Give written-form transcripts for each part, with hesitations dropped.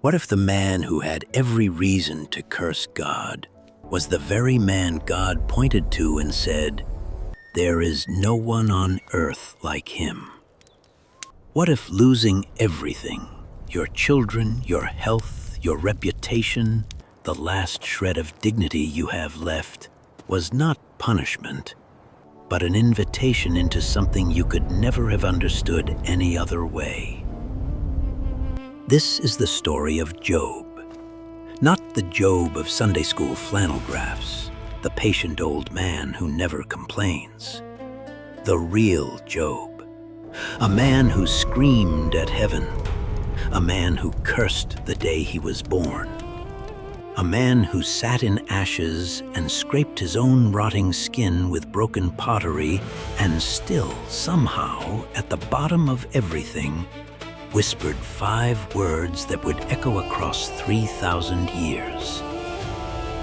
What if the man who had every reason to curse God was the very man God pointed to and said, "There is no one on earth like him"? What if losing everything, your children, your health, your reputation, the last shred of dignity you have left, was not punishment, but an invitation into something you could never have understood any other way? This is the story of Job. Not the Job of Sunday school flannel graphs, the patient old man who never complains. The real Job. A man who screamed at heaven. A man who cursed the day he was born. A man who sat in ashes and scraped his own rotting skin with broken pottery and still, somehow, at the bottom of everything, whispered 5 words that would echo across 3,000 years.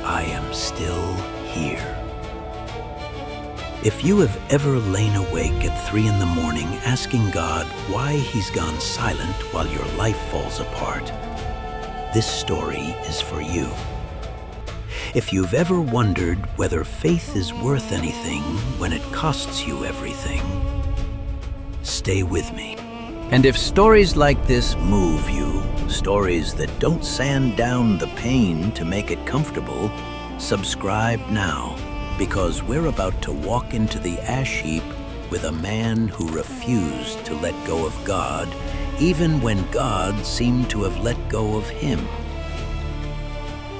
I am still here. If you have ever lain awake at 3 in the morning asking God why he's gone silent while your life falls apart, this story is for you. If you've ever wondered whether faith is worth anything when it costs you everything, stay with me. And if stories like this move you, stories that don't sand down the pain to make it comfortable, subscribe now, because we're about to walk into the ash heap with a man who refused to let go of God, even when God seemed to have let go of him.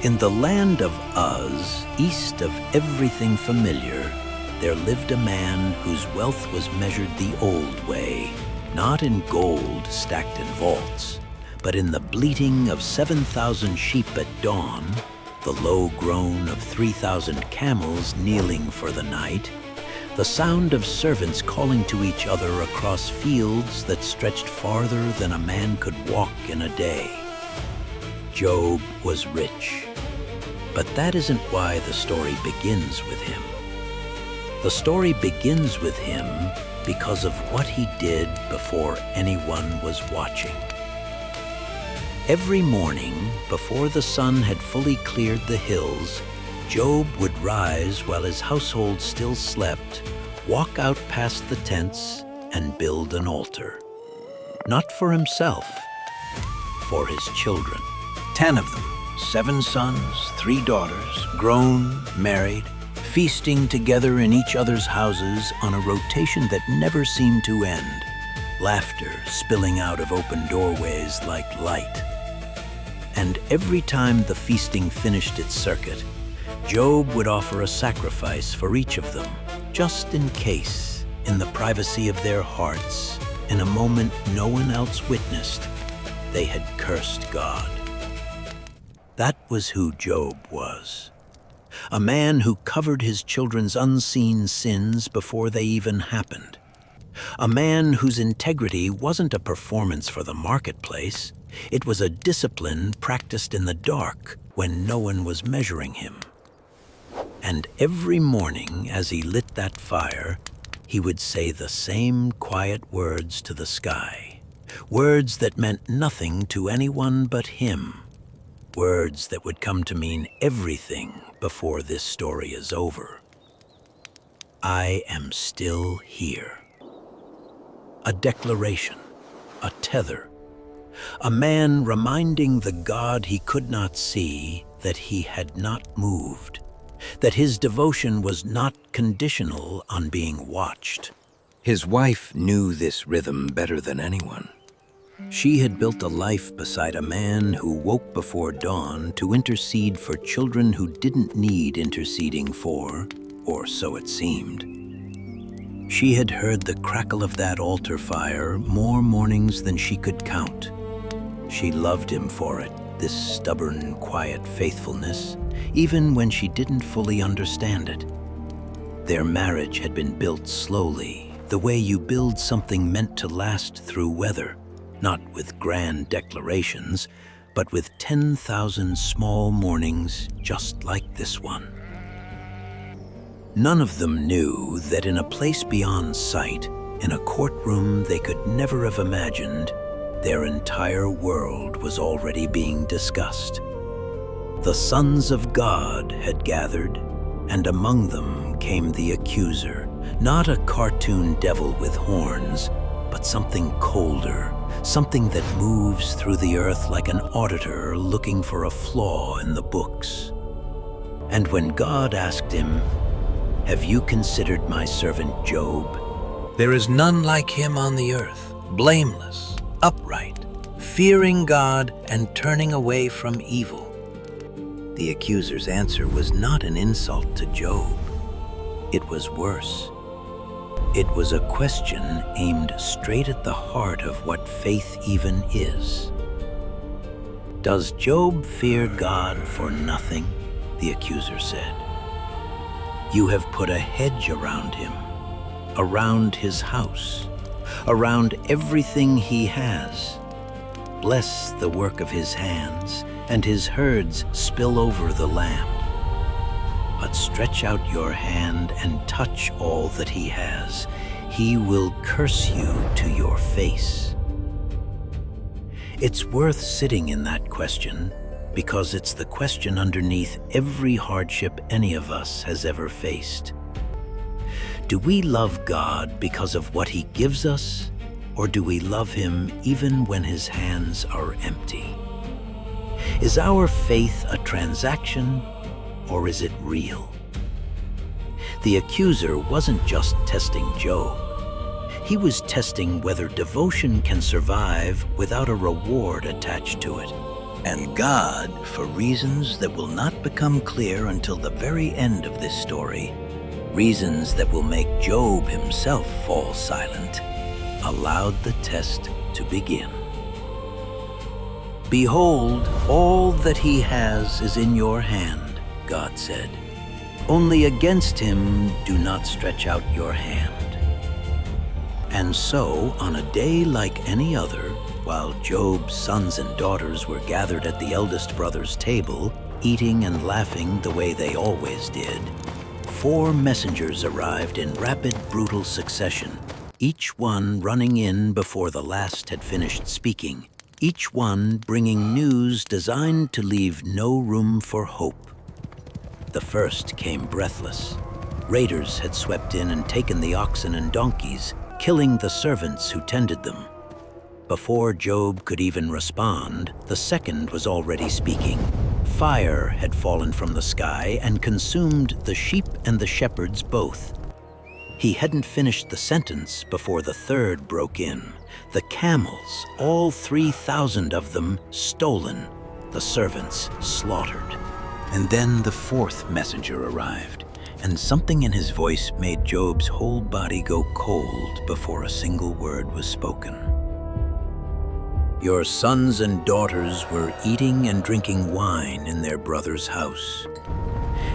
In the land of Uz, east of everything familiar, there lived a man whose wealth was measured the old way, not in gold stacked in vaults, but in the bleating of 7,000 sheep at dawn, the low groan of 3,000 camels kneeling for the night, the sound of servants calling to each other across fields that stretched farther than a man could walk in a day. Job was rich, but that isn't why the story begins with him. The story begins with him because of what he did before anyone was watching. Every morning, before the sun had fully cleared the hills, Job would rise while his household still slept, walk out past the tents, and build an altar. Not for himself, for his children. 10 of them, 7 sons, 3 daughters, grown, married, feasting together in each other's houses on a rotation that never seemed to end, laughter spilling out of open doorways like light. And every time the feasting finished its circuit, Job would offer a sacrifice for each of them, just in case, in the privacy of their hearts, in a moment no one else witnessed, they had cursed God. That was who Job was. A man who covered his children's unseen sins before they even happened. A man whose integrity wasn't a performance for the marketplace. It was a discipline practiced in the dark when no one was measuring him. And every morning as he lit that fire, he would say the same quiet words to the sky. Words that meant nothing to anyone but him. Words that would come to mean everything before this story is over. I am still here. A declaration, a tether, a man reminding the God he could not see that he had not moved, that his devotion was not conditional on being watched. His wife knew this rhythm better than anyone. She had built a life beside a man who woke before dawn to intercede for children who didn't need interceding for, or so it seemed. She had heard the crackle of that altar fire more mornings than she could count. She loved him for it, this stubborn, quiet faithfulness, even when she didn't fully understand it. Their marriage had been built slowly, the way you build something meant to last through weather. Not with grand declarations, but with 10,000 small mornings just like this one. None of them knew that in a place beyond sight, in a courtroom they could never have imagined, Their entire world was already being discussed. The sons of God had gathered, and among them came the accuser, not a cartoon devil with horns, but something colder, something that moves through the earth like an auditor looking for a flaw in the books. And when God asked him, "Have you considered my servant Job? There is none like him on the earth, blameless, upright, fearing God and turning away from evil." The accuser's answer was not an insult to Job. It was worse. It was a question aimed straight at the heart of what faith even is. "Does Job fear God for nothing?" the accuser said. "You have put a hedge around him, around his house, around everything he has. Bless the work of his hands, and his herds spill over the land. But stretch out your hand and touch all that he has. He will curse you to your face." It's worth sitting in that question because it's the question underneath every hardship any of us has ever faced. Do we love God because of what he gives us, or do we love him even when his hands are empty? Is our faith a transaction, or is it real? The accuser wasn't just testing Job. He was testing whether devotion can survive without a reward attached to it. And God, for reasons that will not become clear until the very end of this story, reasons that will make Job himself fall silent, allowed the test to begin. "Behold, all that he has is in your hand," God said. "Only against him do not stretch out your hand." And so, on a day like any other, while Job's sons and daughters were gathered at the eldest brother's table, eating and laughing the way they always did, 4 messengers arrived in rapid, brutal succession, each one running in before the last had finished speaking, each one bringing news designed to leave no room for hope. The first came breathless. Raiders had swept in and taken the oxen and donkeys, killing the servants who tended them. Before Job could even respond, the second was already speaking. Fire had fallen from the sky and consumed the sheep and the shepherds both. He hadn't finished the sentence before the third broke in. The camels, all 3,000 of them, stolen, the servants slaughtered. And then the 4th messenger arrived, and something in his voice made Job's whole body go cold before a single word was spoken. "Your sons and daughters were eating and drinking wine in their brother's house.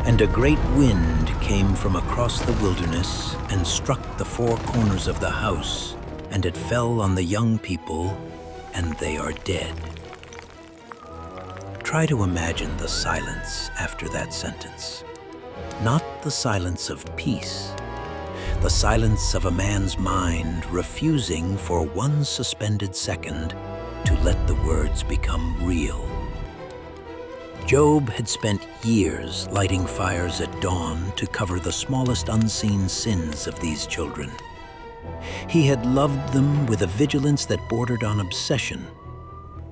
And a great wind came from across the wilderness and struck the 4 corners of the house, and it fell on the young people, and they are dead." Try to imagine the silence after that sentence. Not the silence of peace, the silence of a man's mind refusing for one suspended second to let the words become real. Job had spent years lighting fires at dawn to cover the smallest unseen sins of these children. He had loved them with a vigilance that bordered on obsession.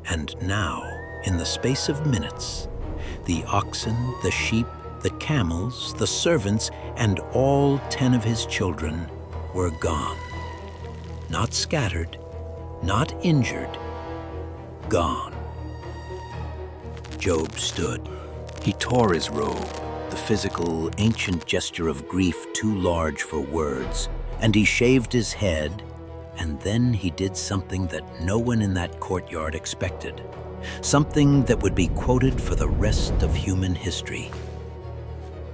And now, in the space of minutes, the oxen, the sheep, the camels, the servants, and all 10 of his children were gone. Not scattered, not injured, gone. Job stood. He tore his robe, the physical, ancient gesture of grief too large for words, and he shaved his head, and then he did something that no one in that courtyard expected, something that would be quoted for the rest of human history.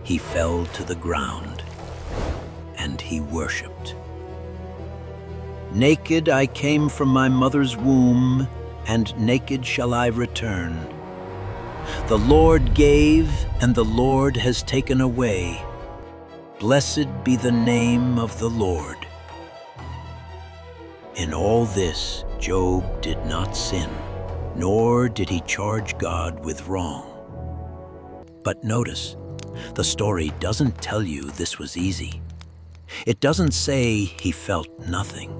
He fell to the ground, and he worshipped. "Naked I came from my mother's womb, and naked shall I return. The Lord gave, and the Lord has taken away. Blessed be the name of the Lord." In all this, Job did not sin, nor did he charge God with wrong. But notice, the story doesn't tell you this was easy. It doesn't say he felt nothing.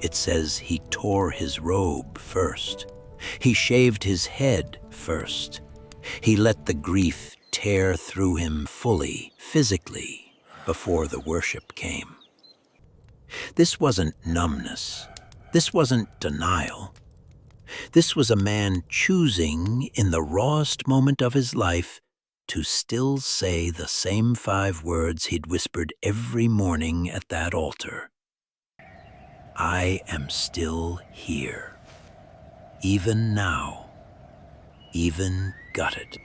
It says he tore his robe first. He shaved his head first. He let the grief tear through him fully, physically, before the worship came. This wasn't numbness. This wasn't denial. This was a man choosing, in the rawest moment of his life, to still say the same 5 words he'd whispered every morning at that altar. I am still here, even now, even gutted.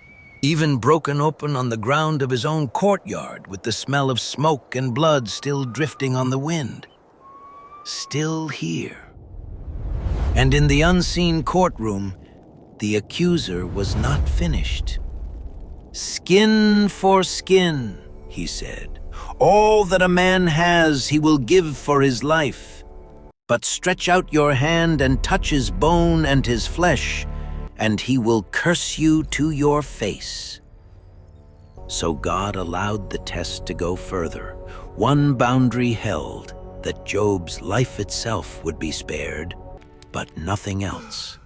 Even broken open on the ground of his own courtyard with the smell of smoke and blood still drifting on the wind. Still here. And in the unseen courtroom, the accuser was not finished. Skin for skin, he said. All that a man has he will give for his life. But stretch out your hand and touch his bone and his flesh, and he will curse you to your face. So God allowed the test to go further. One boundary held, that Job's life itself would be spared, but nothing else.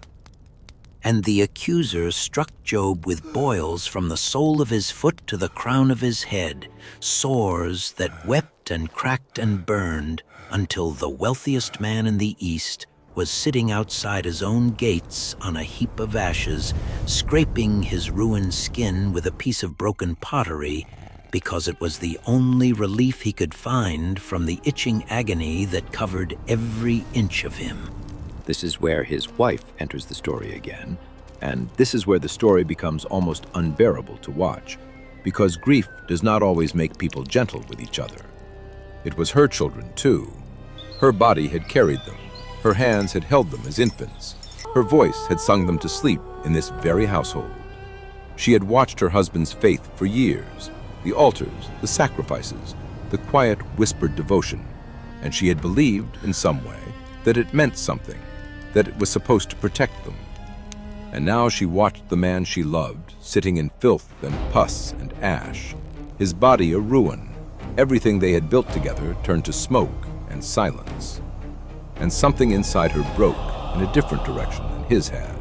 And the accuser struck Job with boils from the sole of his foot to the crown of his head, sores that wept and cracked and burned until the wealthiest man in the East was sitting outside his own gates on a heap of ashes, scraping his ruined skin with a piece of broken pottery because it was the only relief he could find from the itching agony that covered every inch of him. This is where his wife enters the story again, and this is where the story becomes almost unbearable to watch, because grief does not always make people gentle with each other. It was her children, too. Her body had carried them. Her hands had held them as infants. Her voice had sung them to sleep in this very household. She had watched her husband's faith for years, the altars, the sacrifices, the quiet, whispered devotion, and she had believed, in some way, that it meant something, that it was supposed to protect them. And now she watched the man she loved, sitting in filth and pus and ash, his body a ruin, everything they had built together turned to smoke and silence. And something inside her broke in a different direction than his had.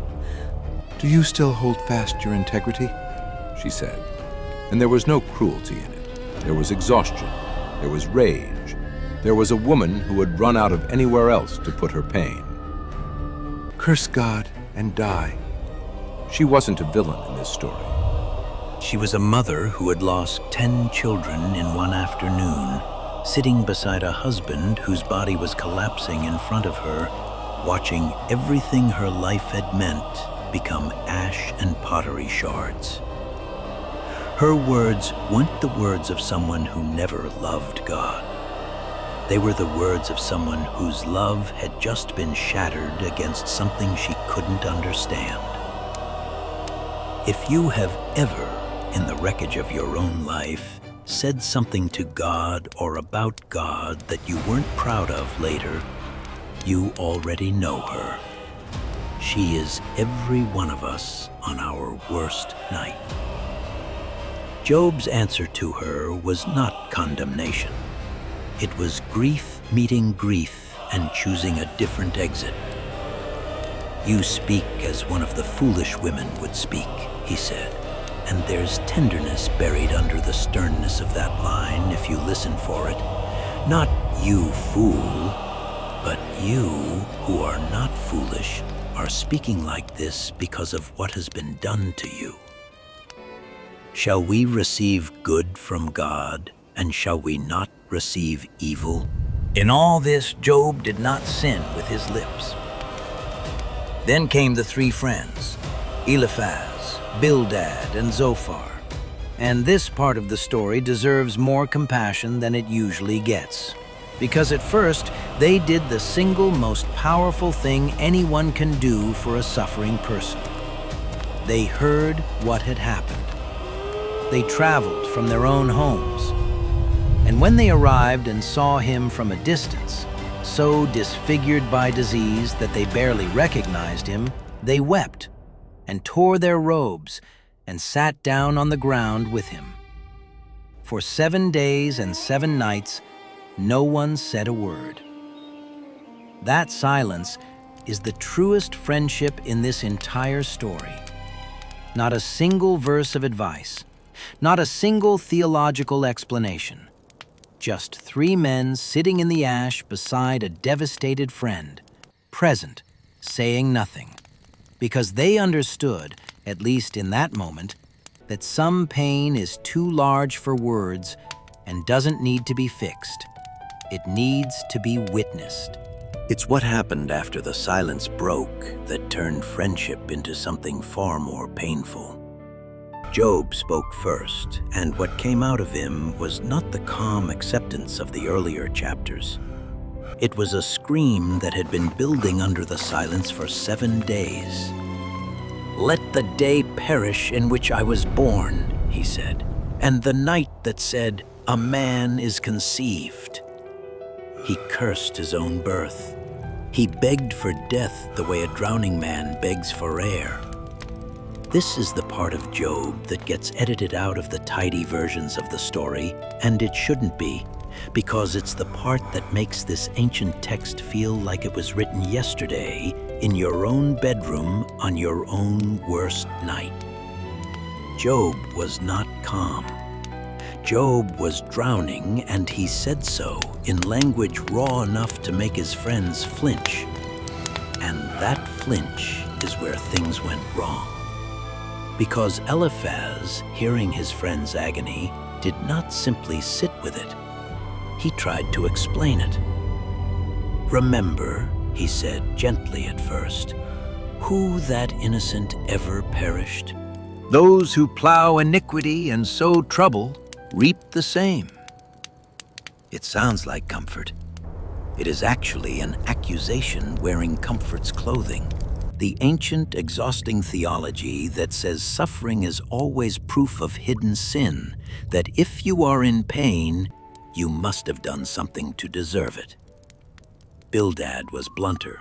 "Do you still hold fast your integrity?" she said. And there was no cruelty in it. There was exhaustion. There was rage. There was a woman who had run out of anywhere else to put her pain. "Curse God and die." She wasn't a villain in this story. She was a mother who had lost 10 children in one afternoon, sitting beside a husband whose body was collapsing in front of her, watching everything her life had meant become ash and pottery shards. Her words weren't the words of someone who never loved God. They were the words of someone whose love had just been shattered against something she couldn't understand. If you have ever, in the wreckage of your own life, said something to God or about God that you weren't proud of later, you already know her. She is every one of us on our worst night. Job's answer to her was not condemnation. It was grief meeting grief and choosing a different exit. You speak as one of the foolish women would speak, he said, and there's tenderness buried under the sternness of that line if you listen for it. Not you fool, but you who are not foolish are speaking like this because of what has been done to you. Shall we receive good from God, and shall we not receive evil? In all this, Job did not sin with his lips. Then came the 3 friends, Eliphaz, Bildad, and Zophar. And this part of the story deserves more compassion than it usually gets. Because at first, they did the single most powerful thing anyone can do for a suffering person. They heard what had happened. They traveled from their own homes. And when they arrived and saw him from a distance, so disfigured by disease that they barely recognized him, they wept and tore their robes and sat down on the ground with him. For 7 days and 7 nights, no one said a word. That silence is the truest friendship in this entire story. Not a single verse of advice, not a single theological explanation. Just 3 men sitting in the ash beside a devastated friend, present, saying nothing, because they understood, at least in that moment, that some pain is too large for words and doesn't need to be fixed. It needs to be witnessed. It's what happened after the silence broke that turned friendship into something far more painful. Job spoke first, and what came out of him was not the calm acceptance of the earlier chapters. It was a scream that had been building under the silence for 7 days. "Let the day perish in which I was born," he said, "and the night that said, 'A man is conceived.'" He cursed his own birth. He begged for death the way a drowning man begs for air. This is the part of Job that gets edited out of the tidy versions of the story, and it shouldn't be, because it's the part that makes this ancient text feel like it was written yesterday in your own bedroom on your own worst night. Job was not calm. Job was drowning, and he said so in language raw enough to make his friends flinch. And that flinch is where things went wrong. Because Eliphaz, hearing his friend's agony, did not simply sit with it. He tried to explain it. "Remember," he said gently at first, "who that innocent ever perished? Those who plow iniquity and sow trouble reap the same." It sounds like comfort. It is actually an accusation wearing comfort's clothing. The ancient, exhausting theology that says suffering is always proof of hidden sin, that if you are in pain, you must have done something to deserve it. Bildad was blunter.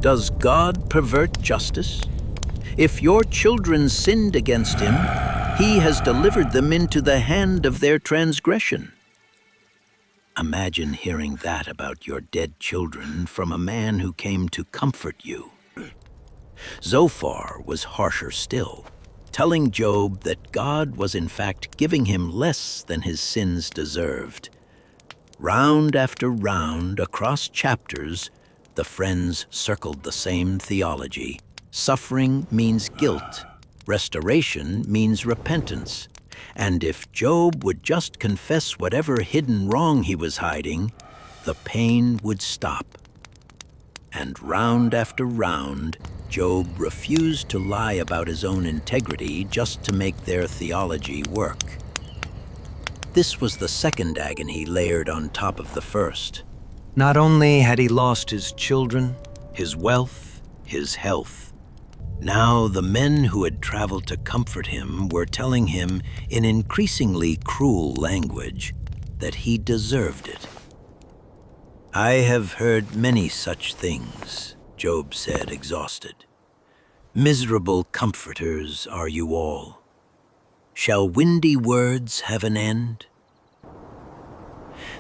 "Does God pervert justice? If your children sinned against him, he has delivered them into the hand of their transgression." Imagine hearing that about your dead children from a man who came to comfort you. Zophar was harsher still, telling Job that God was in fact giving him less than his sins deserved. Round after round, across chapters, the friends circled the same theology. Suffering means guilt. Restoration means repentance. And if Job would just confess whatever hidden wrong he was hiding, the pain would stop. And round after round, Job refused to lie about his own integrity just to make their theology work. This was the second agony layered on top of the first. Not only had he lost his children, his wealth, his health, now the men who had traveled to comfort him were telling him in increasingly cruel language that he deserved it. "I have heard many such things," Job said, exhausted. "Miserable comforters are you all. Shall windy words have an end?"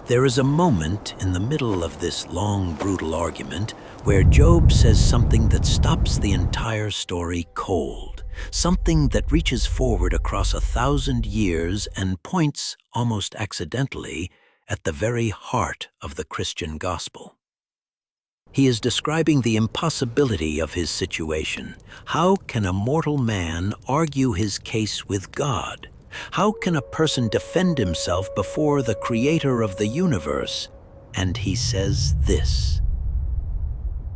There is a moment in the middle of this long, brutal argument where Job says something that stops the entire story cold, something that reaches forward across 1,000 years and points, almost accidentally, at the very heart of the Christian gospel. He is describing the impossibility of his situation. How can a mortal man argue his case with God? How can a person defend himself before the creator of the universe? And he says this,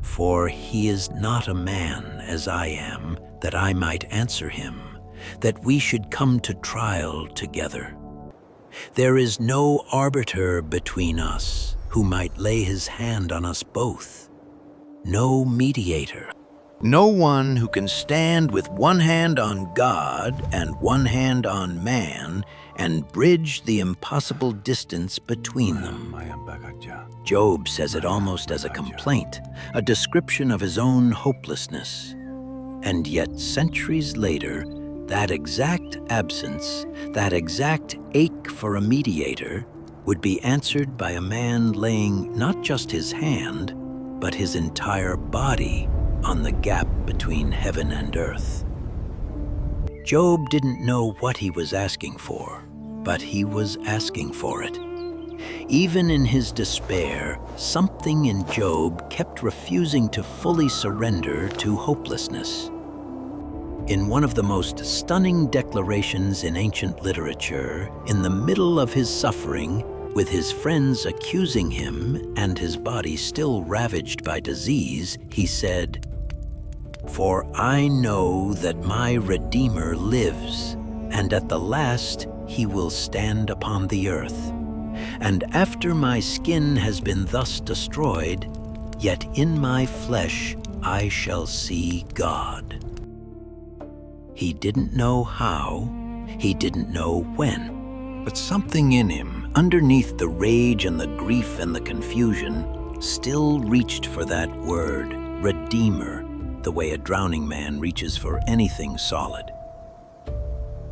"For he is not a man as I am, that I might answer him, that we should come to trial together. There is no arbiter between us who might lay his hand on us both, no mediator. No one who can stand with one hand on God and one hand on man and bridge the impossible distance between them. Job says it almost as a complaint, a description of his own hopelessness. And yet, centuries later, that exact absence, that exact ache for a mediator, would be answered by a man laying not just his hand, but his entire body on the gap between heaven and earth. Job didn't know what he was asking for, but he was asking for it. Even in his despair, something in Job kept refusing to fully surrender to hopelessness. In one of the most stunning declarations in ancient literature, in the middle of his suffering, with his friends accusing him and his body still ravaged by disease, he said, "For I know that my Redeemer lives, and at the last he will stand upon the earth. And after my skin has been thus destroyed, yet in my flesh I shall see God." He didn't know how, he didn't know when, but something in him, underneath the rage and the grief and the confusion, still reached for that word, Redeemer, the way a drowning man reaches for anything solid.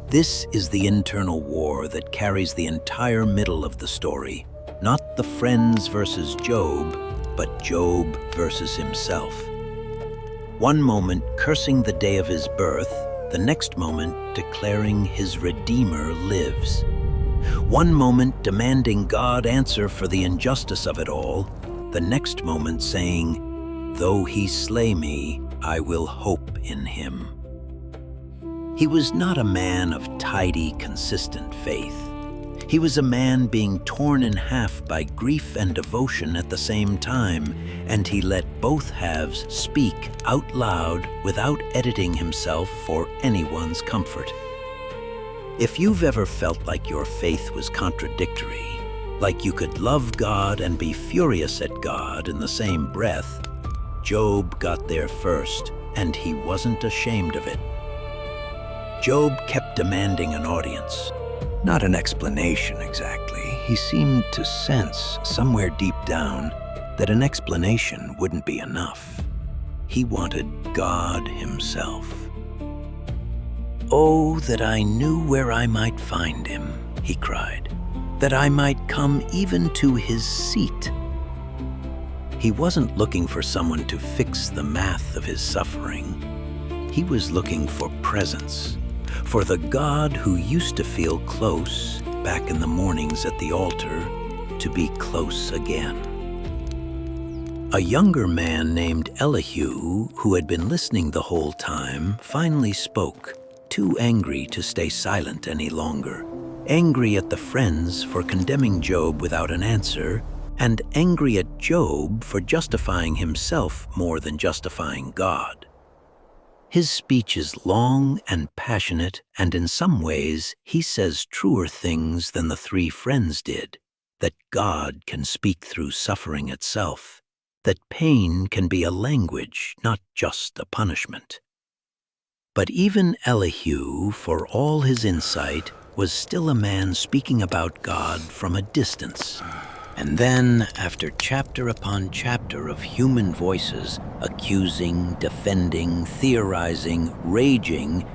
This is the internal war that carries the entire middle of the story, not the friends versus Job, but Job versus himself. One moment cursing the day of his birth, the next moment declaring his Redeemer lives. One moment demanding God answer for the injustice of it all, the next moment saying, "Though he slay me, I will hope in him." He was not a man of tidy, consistent faith. He was a man being torn in half by grief and devotion at the same time, and he let both halves speak out loud without editing himself for anyone's comfort. If you've ever felt like your faith was contradictory, like you could love God and be furious at God in the same breath, Job got there first, and he wasn't ashamed of it. Job kept demanding an audience. Not an explanation exactly. He seemed to sense, somewhere deep down, that an explanation wouldn't be enough. He wanted God himself. "Oh, that I knew where I might find him," he cried, "that I might come even to his seat." He wasn't looking for someone to fix the math of his suffering. He was looking for presence, for the God who used to feel close back in the mornings at the altar to be close again. A younger man named Elihu, who had been listening the whole time, finally spoke, too angry to stay silent any longer, angry at the friends for condemning Job without an answer, and angry at Job for justifying himself more than justifying God. His speech is long and passionate, and in some ways he says truer things than the three friends did, that God can speak through suffering itself, that pain can be a language, not just a punishment. But even Elihu, for all his insight, was still a man speaking about God from a distance. And then, after chapter upon chapter of human voices, accusing, defending, theorizing, raging,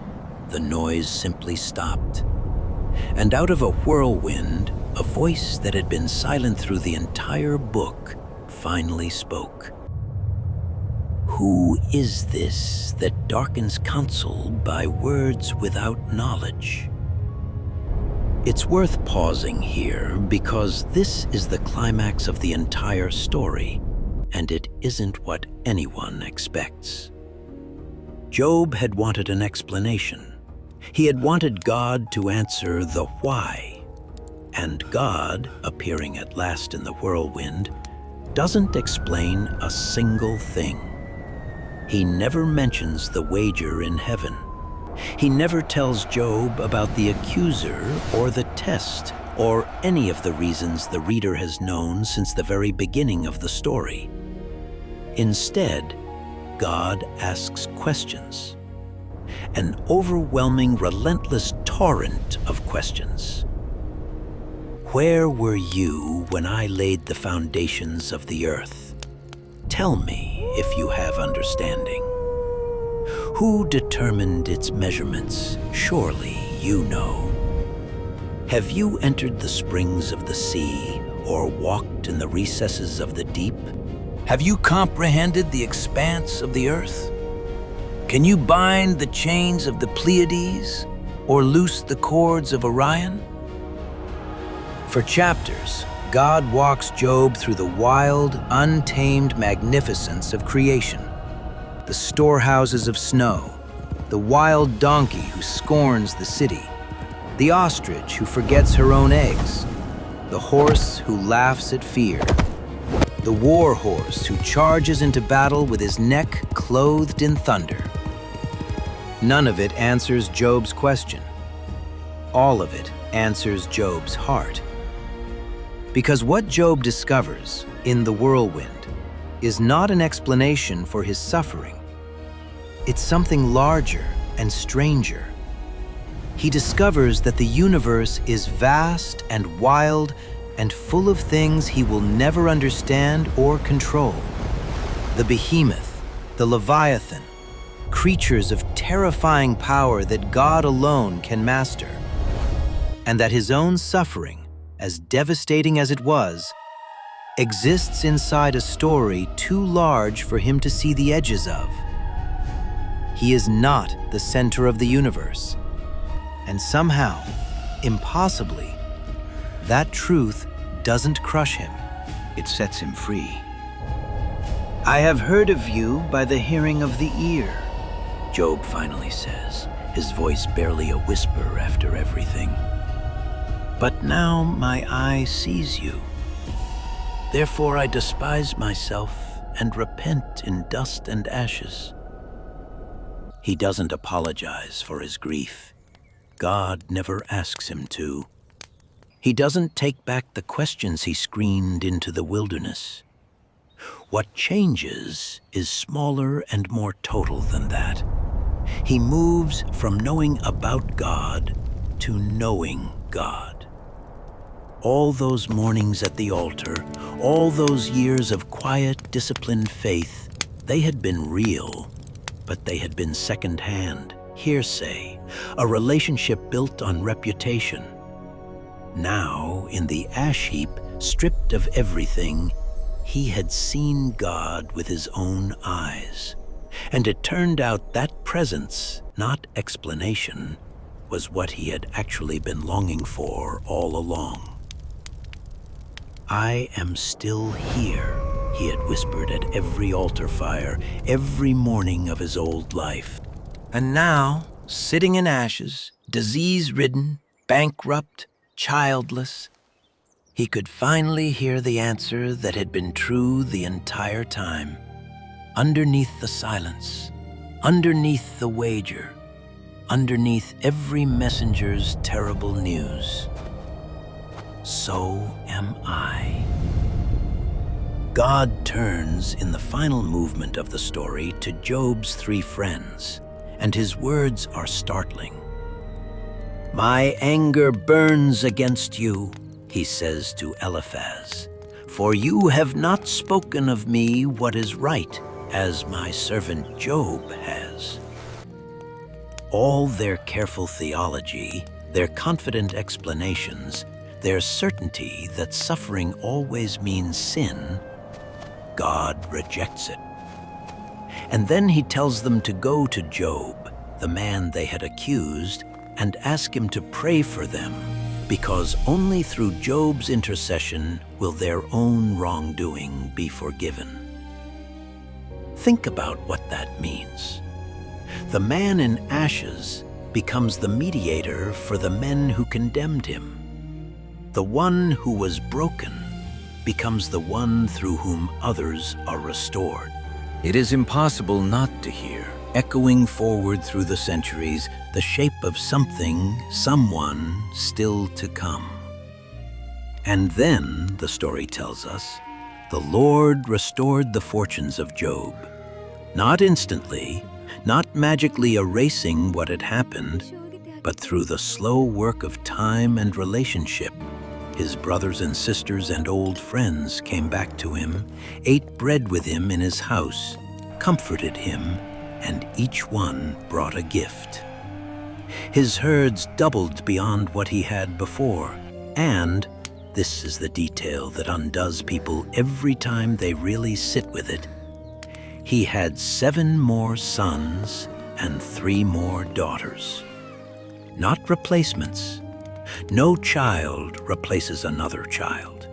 the noise simply stopped. And out of a whirlwind, a voice that had been silent through the entire book finally spoke. "Who is this that darkens counsel by words without knowledge?" It's worth pausing here because this is the climax of the entire story, and it isn't what anyone expects. Job had wanted an explanation. He had wanted God to answer the why. And God, appearing at last in the whirlwind, doesn't explain a single thing. He never mentions the wager in heaven. He never tells Job about the accuser or the test or any of the reasons the reader has known since the very beginning of the story. Instead, God asks questions. An overwhelming, relentless torrent of questions. Where were you when I laid the foundations of the earth? Tell me if you have understanding. Who determined its measurements? Surely you know. Have you entered the springs of the sea or walked in the recesses of the deep? Have you comprehended the expanse of the earth? Can you bind the chains of the Pleiades or loose the cords of Orion? For chapters, God walks Job through the wild, untamed magnificence of creation. The storehouses of snow, the wild donkey who scorns the city, the ostrich who forgets her own eggs, the horse who laughs at fear, the war horse who charges into battle with his neck clothed in thunder. None of it answers Job's question. All of it answers Job's heart. Because what Job discovers in the whirlwind is not an explanation for his suffering. It's something larger and stranger. He discovers that the universe is vast and wild and full of things he will never understand or control. The behemoth, the leviathan, creatures of terrifying power that God alone can master. And that his own suffering, as devastating as it was, exists inside a story too large for him to see the edges of. He is not the center of the universe. And somehow, impossibly, that truth doesn't crush him. It sets him free. I have heard of you by the hearing of the ear, Job finally says, his voice barely a whisper after everything. But now my eye sees you. Therefore I despise myself and repent in dust and ashes. He doesn't apologize for his grief. God never asks him to. He doesn't take back the questions he screened into the wilderness. What changes is smaller and more total than that. He moves from knowing about God to knowing God. All those mornings at the altar, all those years of quiet, disciplined faith, they had been real, but they had been second-hand, hearsay, a relationship built on reputation. Now, in the ash heap, stripped of everything, he had seen God with his own eyes. And it turned out that presence, not explanation, was what he had actually been longing for all along. I am still here, he had whispered at every altar fire, every morning of his old life. And now, sitting in ashes, disease-ridden, bankrupt, childless, he could finally hear the answer that had been true the entire time. Underneath the silence, underneath the wager, underneath every messenger's terrible news. So am I. God turns in the final movement of the story to Job's three friends, and his words are startling. My anger burns against you, he says to Eliphaz, for you have not spoken of me what is right, as my servant Job has. All their careful theology, their confident explanations, their certainty that suffering always means sin, God rejects it. And then he tells them to go to Job, the man they had accused, and ask him to pray for them, because only through Job's intercession will their own wrongdoing be forgiven. Think about what that means. The man in ashes becomes the mediator for the men who condemned him. The one who was broken becomes the one through whom others are restored. It is impossible not to hear, echoing forward through the centuries, the shape of something, someone still to come. And then, the story tells us, the Lord restored the fortunes of Job. Not instantly, not magically erasing what had happened, but through the slow work of time and relationship. His brothers and sisters and old friends came back to him, ate bread with him in his house, comforted him, and each one brought a gift. His herds doubled beyond what he had before, and this is the detail that undoes people every time they really sit with it. He had 7 more sons and 3 more daughters. Not replacements. No child replaces another child,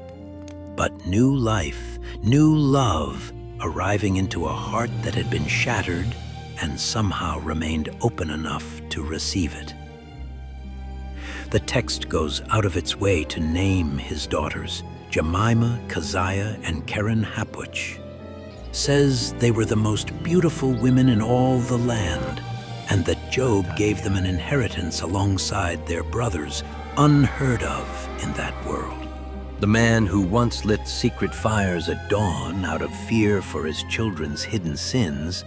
but new life, new love, arriving into a heart that had been shattered and somehow remained open enough to receive it. The text goes out of its way to name his daughters, Jemima, Keziah, and Keren Happuch. Says they were the most beautiful women in all the land, and that Job gave them an inheritance alongside their brothers, unheard of in that world. The man who once lit secret fires at dawn out of fear for his children's hidden sins,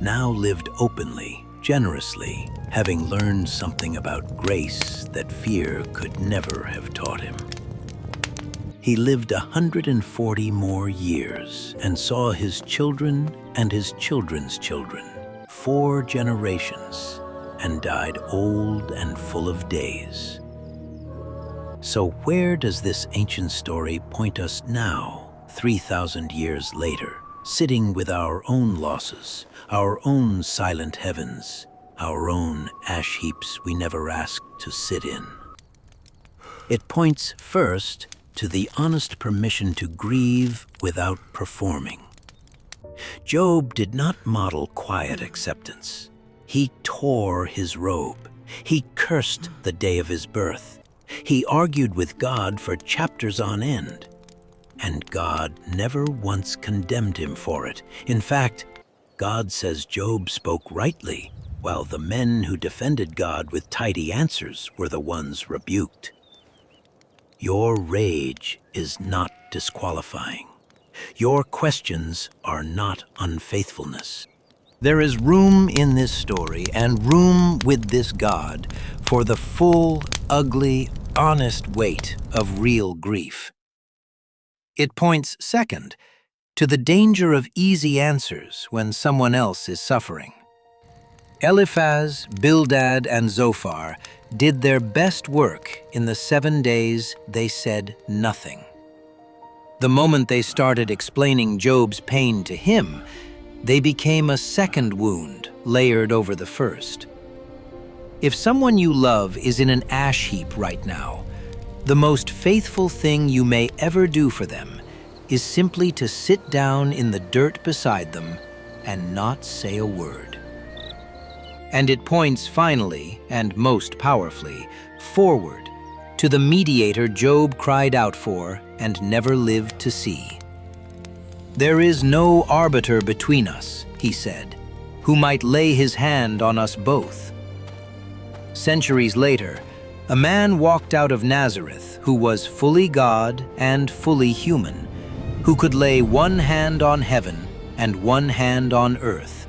now lived openly, generously, having learned something about grace that fear could never have taught him. He lived 140 more years and saw his children and his children's children, 4 generations, and died old and full of days. So where does this ancient story point us now, 3,000 years later, sitting with our own losses, our own silent heavens, our own ash heaps we never asked to sit in? It points first to the honest permission to grieve without performing. Job did not model quiet acceptance. He tore his robe. He cursed the day of his birth. He argued with God for chapters on end. And God never once condemned him for it. In fact, God says Job spoke rightly, while the men who defended God with tidy answers were the ones rebuked. Your rage is not disqualifying. Your questions are not unfaithfulness. There is room in this story and room with this God for the full, ugly, honest weight of real grief. It points, second, to the danger of easy answers when someone else is suffering. Eliphaz, Bildad, and Zophar did their best work in the 7 days they said nothing. The moment they started explaining Job's pain to him, they became a second wound layered over the first. If someone you love is in an ash heap right now, the most faithful thing you may ever do for them is simply to sit down in the dirt beside them and not say a word. And it points finally, and most powerfully, forward to the mediator Job cried out for and never lived to see. There is no arbiter between us, he said, who might lay his hand on us both. Centuries later, a man walked out of Nazareth who was fully God and fully human, who could lay one hand on heaven and one hand on earth,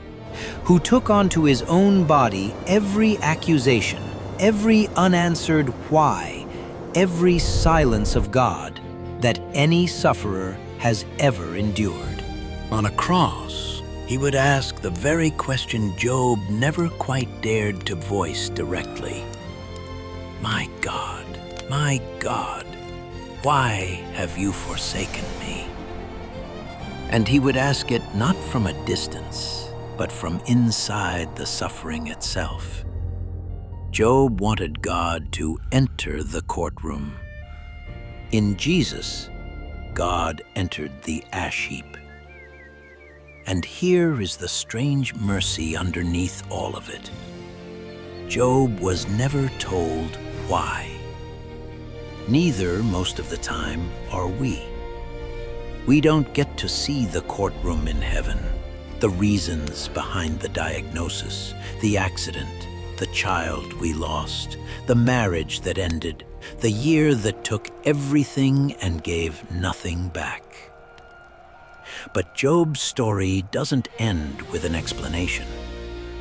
who took onto his own body every accusation, every unanswered why, every silence of God that any sufferer has ever endured. On a cross, he would ask the very question Job never quite dared to voice directly. My God, why have you forsaken me? And he would ask it not from a distance, but from inside the suffering itself. Job wanted God to enter the courtroom. In Jesus, God entered the ash heap. And here is the strange mercy underneath all of it. Job was never told why. Neither, most of the time, are we. We don't get to see the courtroom in heaven, the reasons behind the diagnosis, the accident, the child we lost, the marriage that ended, the year that took everything and gave nothing back. But Job's story doesn't end with an explanation.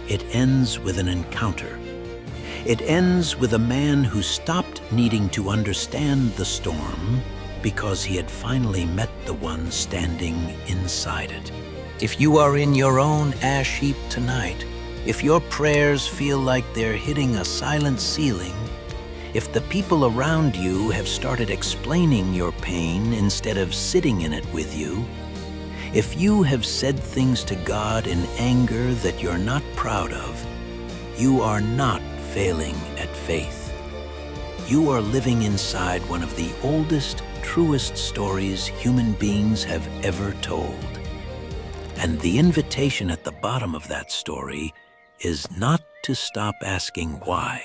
It ends with an encounter. It ends with a man who stopped needing to understand the storm because he had finally met the one standing inside it. If you are in your own ash heap tonight, if your prayers feel like they're hitting a silent ceiling, if the people around you have started explaining your pain instead of sitting in it with you, if you have said things to God in anger that you're not proud of, you are not failing at faith. You are living inside one of the oldest, truest stories human beings have ever told. And the invitation at the bottom of that story is not to stop asking why.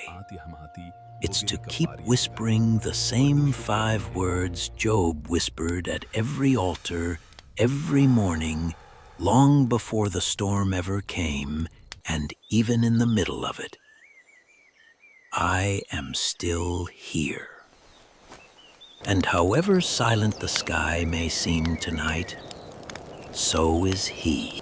It's to keep whispering the same 5 words Job whispered at every altar, every morning, long before the storm ever came, and even in the middle of it. I am still here. And however silent the sky may seem tonight, so is he.